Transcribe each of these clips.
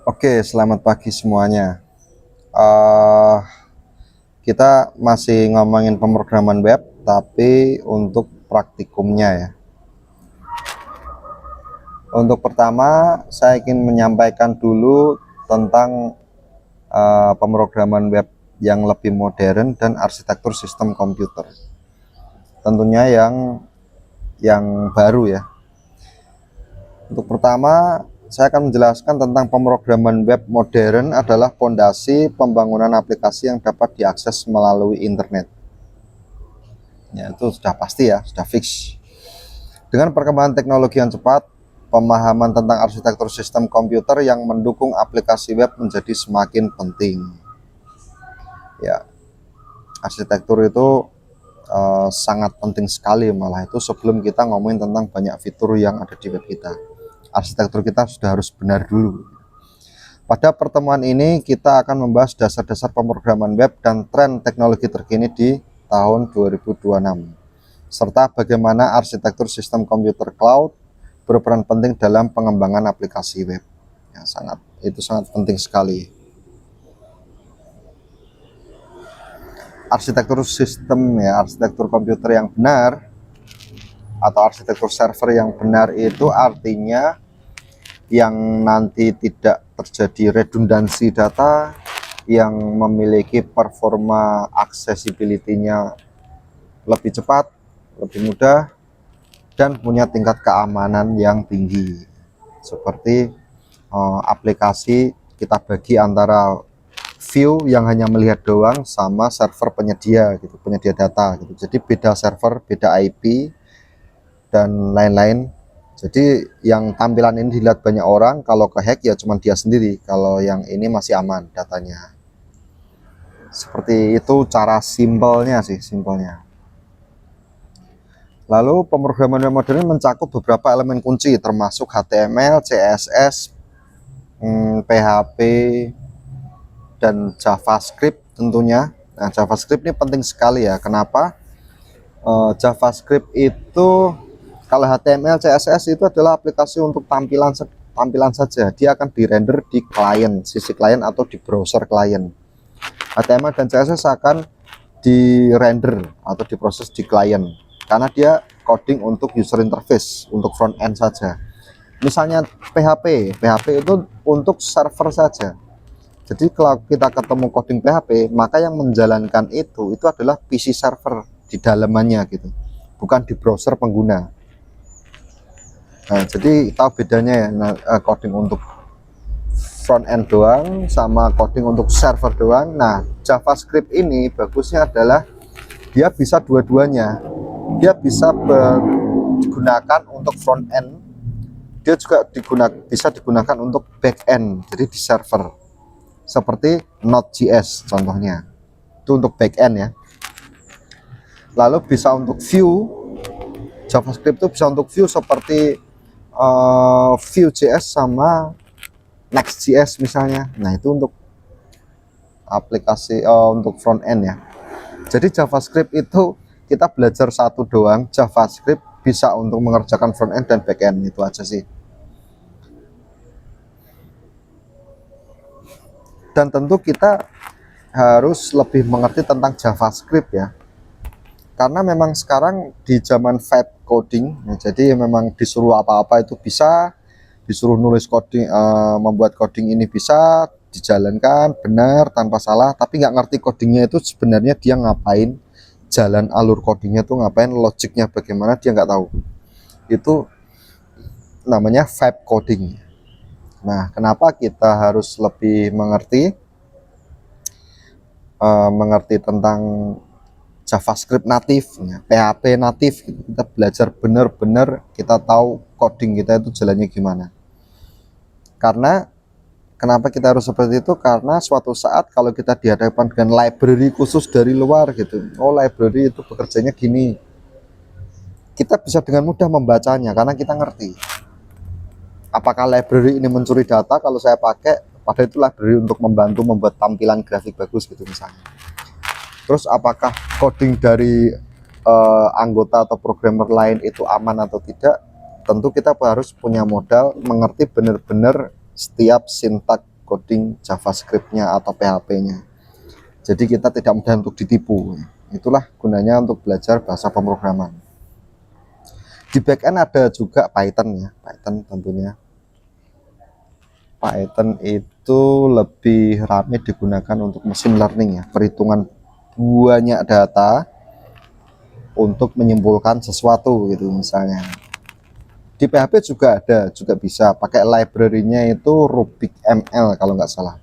Oke, selamat pagi semuanya. Eh, kita masih ngomongin pemrograman web, tapi untuk praktikumnya ya. Untuk pertama, saya ingin menyampaikan dulu tentang pemrograman web yang lebih modern dan arsitektur sistem komputer. Tentunya yang baru ya. Untuk pertama, saya akan menjelaskan tentang pemrograman web modern adalah fondasi pembangunan aplikasi yang dapat diakses melalui internet. Ya, itu sudah pasti ya, sudah fix. Dengan perkembangan teknologi yang cepat, pemahaman tentang arsitektur sistem komputer yang mendukung aplikasi web menjadi semakin penting. Ya, arsitektur itu sangat penting sekali, malah itu sebelum kita ngomongin tentang banyak fitur yang ada di web kita. Arsitektur kita sudah harus benar dulu. Pada pertemuan ini kita akan membahas dasar-dasar pemrograman web dan tren teknologi terkini di tahun 2026, serta bagaimana arsitektur sistem komputer cloud berperan penting dalam pengembangan aplikasi web. Ya, itu sangat penting sekali. Arsitektur sistem ya, arsitektur komputer yang benar atau arsitektur server yang benar itu artinya yang nanti tidak terjadi redundansi data, yang memiliki performa accessibility-nya lebih cepat, lebih mudah, dan punya tingkat keamanan yang tinggi. Seperti aplikasi kita bagi antara view yang hanya melihat doang sama server penyedia gitu, penyedia data gitu. Jadi beda server, beda IP dan lain-lain. Jadi yang tampilan ini dilihat banyak orang, kalau kehack ya cuma dia sendiri, kalau yang ini masih aman datanya. Seperti itu cara simpelnya sih, simpelnya. Lalu pemrograman web modern mencakup beberapa elemen kunci termasuk HTML, CSS, PHP, dan JavaScript tentunya. Nah, JavaScript ini penting sekali ya. Kenapa? JavaScript itu, kalau HTML, CSS itu adalah aplikasi untuk tampilan saja. Dia akan dirender di klien, sisi klien atau di browser klien. HTML dan CSS akan dirender atau diproses di klien karena dia coding untuk user interface, untuk front end saja. Misalnya PHP itu untuk server saja. Jadi kalau kita ketemu coding PHP, maka yang menjalankan itu adalah PC server di dalamannya gitu, bukan di browser pengguna. Nah, jadi tahu bedanya ya, coding untuk front end doang sama coding untuk server doang. Nah, JavaScript ini bagusnya adalah dia bisa dua-duanya. Dia bisa digunakan untuk front end, dia juga bisa digunakan untuk back end, jadi di server. Seperti Node.js contohnya, itu untuk back end ya. Lalu bisa untuk view, JavaScript itu bisa untuk view seperti Vue.js sama Next.js misalnya. Nah, itu untuk aplikasi untuk front end ya. Jadi JavaScript itu kita belajar satu doang, JavaScript bisa untuk mengerjakan front end dan back end, itu aja sih. Dan tentu kita harus lebih mengerti tentang JavaScript ya, karena memang sekarang di zaman vibe coding ya, jadi memang disuruh apa-apa itu bisa, disuruh nulis coding, membuat coding ini bisa dijalankan benar tanpa salah, tapi nggak ngerti codingnya itu sebenarnya dia ngapain, jalan alur codingnya tuh ngapain, logiknya bagaimana dia nggak tahu. Itu namanya vibe coding. Nah, kenapa kita harus lebih mengerti tentang JavaScript natif, PHP natif, kita belajar benar-benar, kita tahu coding kita itu jalannya gimana. Karena kenapa kita harus seperti itu? Karena suatu saat kalau kita dihadapkan dengan library khusus dari luar gitu, oh library itu bekerjanya gini, kita bisa dengan mudah membacanya karena kita ngerti. Apakah library ini mencuri data kalau saya pakai, pada itu library untuk membantu membuat tampilan grafik bagus gitu misalnya. Terus apakah coding dari anggota atau programmer lain itu aman atau tidak? Tentu kita harus punya modal mengerti benar-benar setiap sintak coding JavaScript-nya atau PHP-nya. Jadi kita tidak mudah untuk ditipu. Itulah gunanya untuk belajar bahasa pemrograman. Di backend ada juga Python ya, Python tentunya. Python itu lebih ramai digunakan untuk machine learning ya, perhitungan banyak data untuk menyimpulkan sesuatu gitu misalnya. Di PHP juga ada, juga bisa pakai library-nya itu RubikML kalau nggak salah.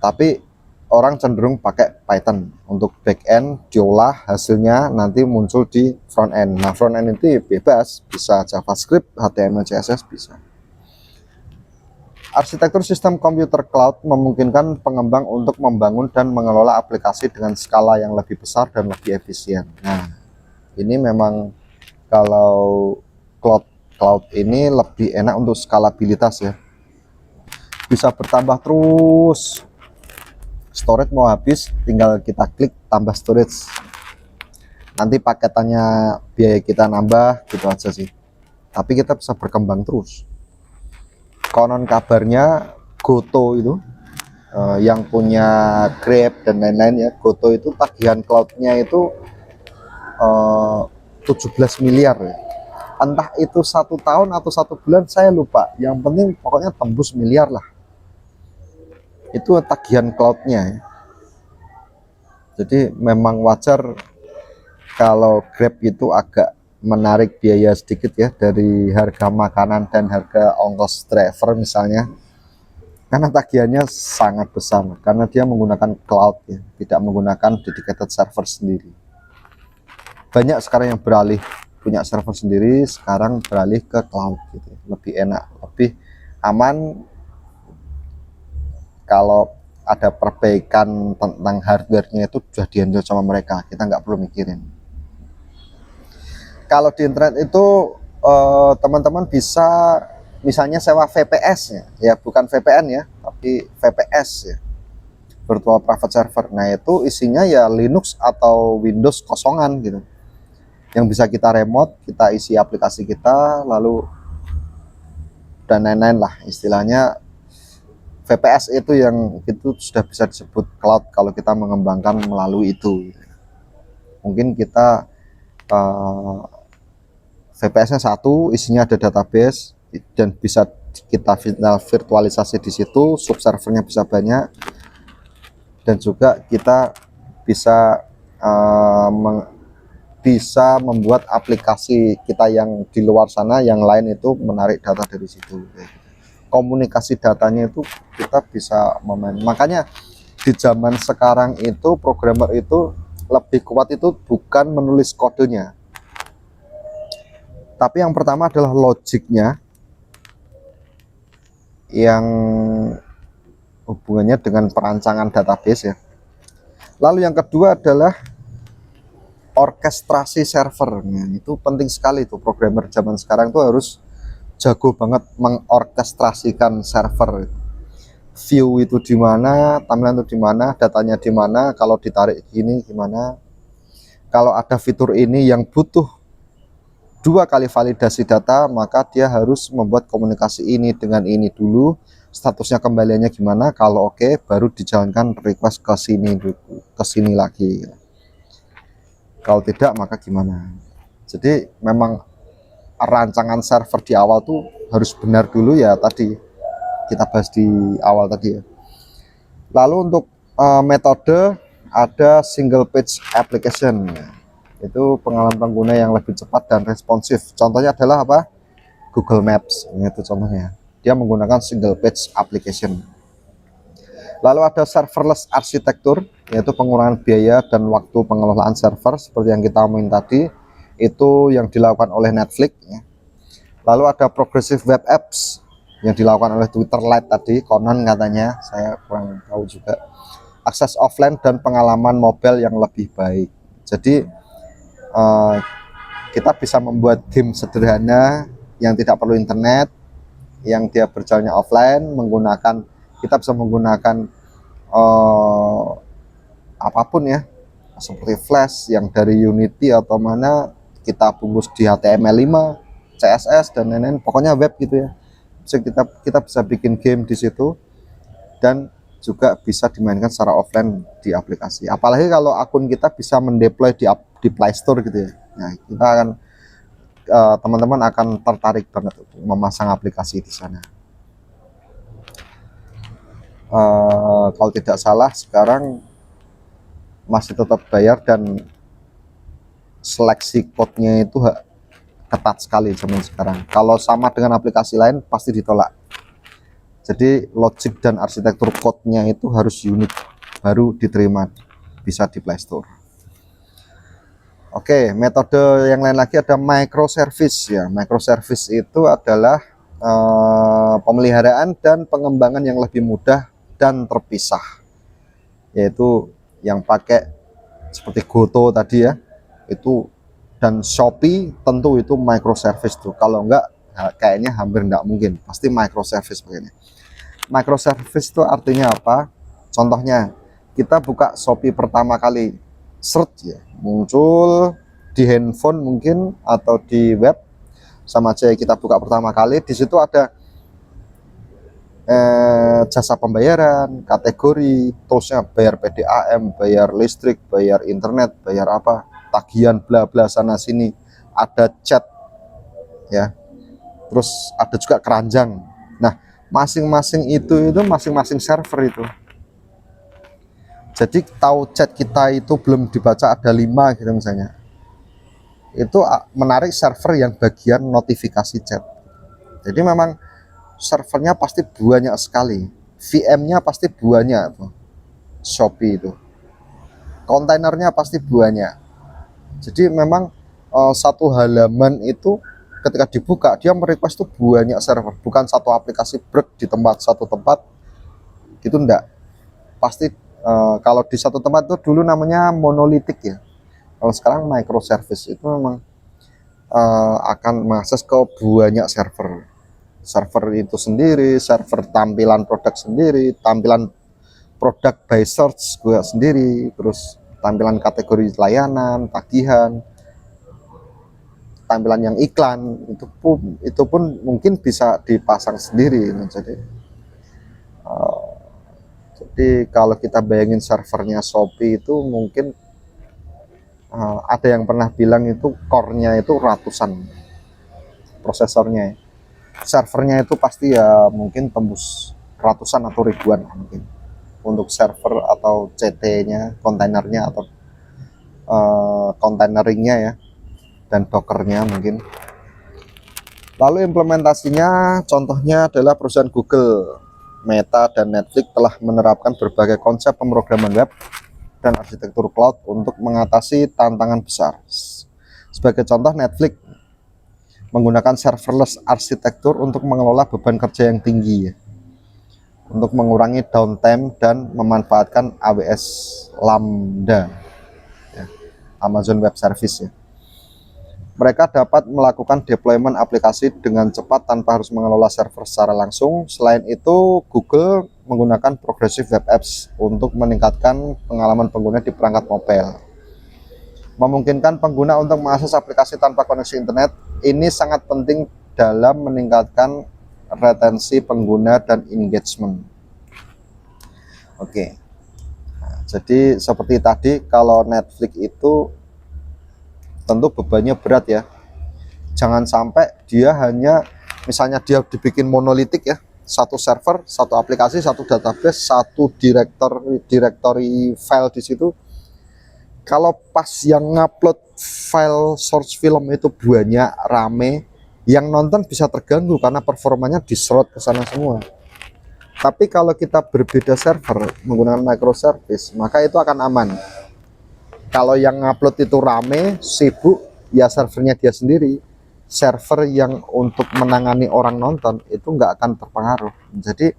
Tapi orang cenderung pakai Python untuk backend, diolah hasilnya nanti muncul di front end. Nah front end itu bebas, bisa JavaScript, HTML, CSS bisa. Arsitektur sistem komputer cloud memungkinkan pengembang untuk membangun dan mengelola aplikasi dengan skala yang lebih besar dan lebih efisien. Nah ini memang kalau cloud ini lebih enak untuk skalabilitas ya, bisa bertambah terus. Storage mau habis tinggal kita klik tambah storage, nanti paketannya biaya kita nambah gitu aja sih, tapi kita bisa berkembang terus. Konon kabarnya Goto itu yang punya Grab dan lain-lain ya, Goto itu tagihan cloudnya itu 17 miliar ya. Entah itu 1 tahun atau 1 bulan saya lupa, yang penting pokoknya tembus miliar lah, itu tagihan cloudnya ya. Jadi memang wajar kalau Grab itu agak menarik biaya sedikit ya dari harga makanan dan harga ongkos driver misalnya, karena tagihannya sangat besar karena dia menggunakan cloud ya, tidak menggunakan dedicated server sendiri. Banyak sekarang yang beralih punya server sendiri, sekarang beralih ke cloud gitu, lebih enak, lebih aman. Kalau ada perbaikan tentang hardware-nya itu sudah dihandle sama mereka, kita nggak perlu mikirin. Kalau di internet itu teman-teman bisa misalnya sewa VPS ya, bukan VPN ya, tapi VPS ya, virtual private server. Nah itu isinya ya Linux atau Windows kosongan gitu, yang bisa kita remote, kita isi aplikasi kita, lalu dan lain-lain lah istilahnya. VPS itu yang itu sudah bisa disebut cloud kalau kita mengembangkan melalui itu. Mungkin kita VPS-nya satu, isinya ada database dan bisa kita virtualisasi di situ, subservernya bisa banyak, dan juga kita bisa bisa membuat aplikasi kita yang di luar sana yang lain itu menarik data dari situ. Komunikasi datanya itu kita bisa memain. Makanya di zaman sekarang itu programmer itu lebih kuat itu bukan menulis kodenya, tapi yang pertama adalah logiknya yang hubungannya dengan perancangan database ya. Lalu yang kedua adalah orkestrasi server. Nah, itu penting sekali tuh, programmer zaman sekarang tuh harus jago banget mengorkestrasikan server. View itu di mana, timeline itu di mana, datanya di mana, kalau ditarik gini gimana. Kalau ada fitur ini yang butuh 2 kali validasi data, maka dia harus membuat komunikasi ini dengan ini dulu, statusnya kembaliannya gimana, kalau oke baru dijalankan request ke sini lagi. Kalau tidak maka gimana. Jadi memang rancangan server di awal tuh harus benar dulu ya, tadi kita bahas di awal tadi ya. Lalu untuk metode ada single page application, itu pengalaman pengguna yang lebih cepat dan responsif. Contohnya adalah apa? Google Maps, itu contohnya, dia menggunakan single page application. Lalu ada serverless arsitektur, yaitu pengurangan biaya dan waktu pengelolaan server seperti yang kita omongin tadi, itu yang dilakukan oleh Netflix ya. Lalu ada progressive web apps yang dilakukan oleh Twitter Lite tadi, konon katanya, saya kurang tahu juga. Akses offline dan pengalaman mobile yang lebih baik. Jadi kita bisa membuat game sederhana yang tidak perlu internet, yang dia berjalannya offline, kita bisa menggunakan apapun ya, seperti Flash yang dari Unity atau mana, kita bungkus di HTML5, CSS dan lain-lain, pokoknya web gitu ya, Logic kita bisa bikin game di situ, dan juga bisa dimainkan secara offline di aplikasi. Apalagi kalau akun kita bisa mendeploy di Play Store gitu ya. Nah, kita akan teman-teman akan tertarik banget untuk memasang aplikasi di sana. Kalau tidak salah sekarang masih tetap bayar, dan seleksi code-nya itu ketat sekali zaman sekarang. Kalau sama dengan aplikasi lain pasti ditolak. Jadi logic dan arsitektur code-nya itu harus unik, baru diterima bisa di Play Store. Oke, metode yang lain lagi ada microservice ya. Microservice itu adalah pemeliharaan dan pengembangan yang lebih mudah dan terpisah, yaitu yang pakai seperti Goto tadi ya, itu, dan Shopee tentu itu microservice tuh. Kalau enggak kayaknya hampir enggak mungkin, pasti microservice begini. Microservice itu artinya apa? Contohnya kita buka Shopee pertama kali, search ya, muncul di handphone mungkin atau di web, sama aja kita buka pertama kali. Di situ ada jasa pembayaran, kategori, terusnya bayar PDAM, bayar listrik, bayar internet, bayar apa, tagihan bla bla sana sini, ada chat ya, terus ada juga keranjang. Nah, masing-masing itu masing-masing server itu. Jadi tahu chat kita itu belum dibaca ada 5 gitu misalnya, itu menarik server yang bagian notifikasi chat. Jadi memang servernya pasti banyak sekali, VM-nya pasti banyak tuh, Shopee itu, kontainernya pasti banyak. Jadi memang satu halaman itu ketika dibuka dia merequest tuh banyak server, bukan satu aplikasi break di satu tempat gitu, enggak. Pasti kalau di satu tempat itu dulu namanya monolitik ya, kalau sekarang microservice itu memang akan mengakses ke banyak server itu sendiri, server tampilan produk sendiri, tampilan produk by search juga sendiri, terus tampilan kategori layanan, tagihan, tampilan yang iklan, itu pun mungkin bisa dipasang sendiri. Jadi kalau kita bayangin servernya Shopee itu mungkin ada yang pernah bilang itu core-nya itu ratusan, prosesornya, servernya itu pasti ya mungkin tembus ratusan atau ribuan mungkin untuk server atau CT-nya, kontainernya atau containeringnya ya, dan dockernya mungkin. Lalu implementasinya contohnya adalah perusahaan Google, Meta, dan Netflix telah menerapkan berbagai konsep pemrograman web dan arsitektur cloud untuk mengatasi tantangan besar. Sebagai contoh, Netflix menggunakan serverless arsitektur untuk mengelola beban kerja yang tinggi ya, untuk mengurangi downtime dan memanfaatkan AWS Lambda ya, Amazon Web Service ya. Mereka dapat melakukan deployment aplikasi dengan cepat tanpa harus mengelola server secara langsung. Selain itu, Google menggunakan Progressive Web Apps untuk meningkatkan pengalaman pengguna di perangkat mobile, memungkinkan pengguna untuk mengakses aplikasi tanpa koneksi internet. Ini sangat penting dalam meningkatkan retensi pengguna dan engagement. Oke. Nah, jadi seperti tadi, kalau Netflix itu tentu bebannya berat ya. Jangan sampai dia hanya, misalnya dia dibikin monolitik ya, satu server, satu aplikasi, satu database, satu directory file di situ. Kalau pas yang ngupload file source film itu banyak, rame, yang nonton bisa terganggu karena performanya diserot ke sana semua. Tapi kalau kita berbeda server menggunakan microservice, maka itu akan aman. Kalau yang ngupload itu rame, sibuk, ya servernya dia sendiri. Server yang untuk menangani orang nonton itu nggak akan terpengaruh. Jadi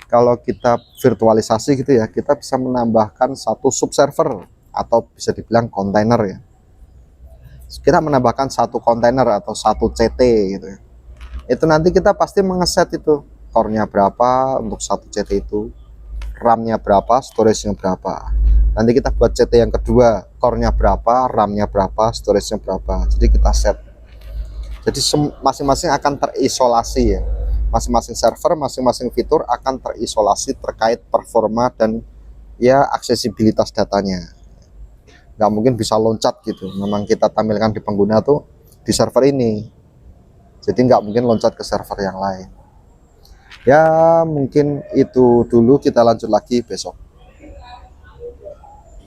kalau kita virtualisasi gitu ya, kita bisa menambahkan satu subserver atau bisa dibilang kontainer ya. Kita menambahkan satu kontainer atau satu CT gitu ya. Itu nanti kita pasti mengeset itu core-nya berapa untuk satu CT itu, RAM-nya berapa, storage-nya berapa. Nanti kita buat CT yang kedua, core-nya berapa, RAM-nya berapa, storage-nya berapa. Jadi kita set. Jadi masing-masing akan terisolasi ya. masing-masing server, masing-masing fitur akan terisolasi terkait performa dan ya aksesibilitas datanya. Nggak mungkin bisa loncat gitu, memang kita tampilkan di pengguna tuh di server ini, jadi nggak mungkin loncat ke server yang lain. Ya mungkin itu dulu, kita lanjut lagi besok.